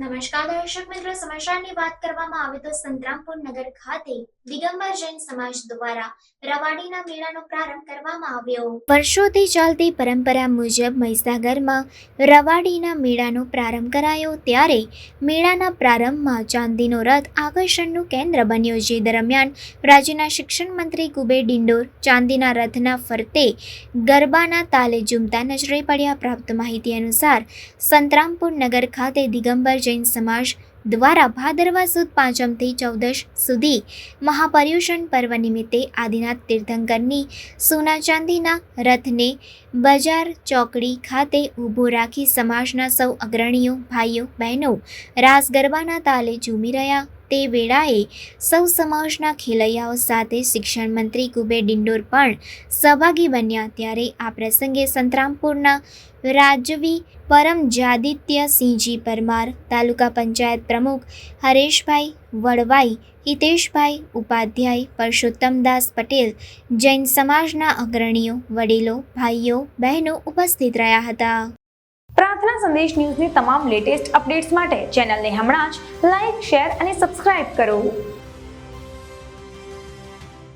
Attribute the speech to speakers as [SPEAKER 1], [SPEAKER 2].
[SPEAKER 1] નમસ્કાર દર્શક મિત્રો, સમાચારની વાત કરવામાં આવે તો સંતરામપુર નગર ખાતે દિગંબર જૈન સમાજ દ્વારા રવાડીના મેળાનો પ્રારંભ કરવામાં આવ્યો। વર્ષોથી ચાલતી પરંપરા મુજબ મહીસાગરમાં રવાડીના મેળાનો પ્રારંભ કરાયો ત્યારે મેળાના પ્રારંભમાં ચાંદીનો રથ આકર્ષણનું કેન્દ્ર બન્યો, જે દરમિયાન રાજ્યના શિક્ષણ મંત્રી કુબેર ડિંડોર ચાંદીના રથના ફરતે ગરબાના તાલે ઝૂમતા નજરે પડ્યા। પ્રાપ્ત માહિતી અનુસાર સંતરામપુર નગર ખાતે દિગંબર જૈન સમાજ દ્વારા ભાદરવા સુદ 5 થી 14 સુધી મહાપર્યુષણ પર્વ નિમિત્તે આદિનાથ તીર્થંકરની સોના ચાંદીના રથને બજાર ચોકડી ખાતે ઊભો રાખી સમાજના સૌ અગ્રણીઓ, ભાઈઓ બહેનો રાસ ગરબાના તાલે ઝૂમી રહ્યા। તે વેળાએ સૌ સમાજના ખેલૈયાઓ સાથે શિક્ષણ મંત્રી કુબેર ડિંડોર પણ સહભાગી બન્યા। ત્યારે આ પ્રસંગે સંતરામપુરના રાજવી પરમજાદિત્યસિંહજી પરમાર, તાલુકા પંચાયત પ્રમુખ હરેશભાઈ વડવાઈ, હિતેશભાઈ ઉપાધ્યાય, પરસોત્તમદાસ પટેલ, જૈન સમાજના અગ્રણીઓ, વડીલો, ભાઈઓ બહેનો ઉપસ્થિત રહ્યા હતા।
[SPEAKER 2] પ્રાર્થના સંદેશ ન્યૂઝની તમામ લેટેસ્ટ અપડેટ્સ માટે ચેનલને હમણાં જ લાઈક, શેર અને સબસ્ક્રાઇબ કરો।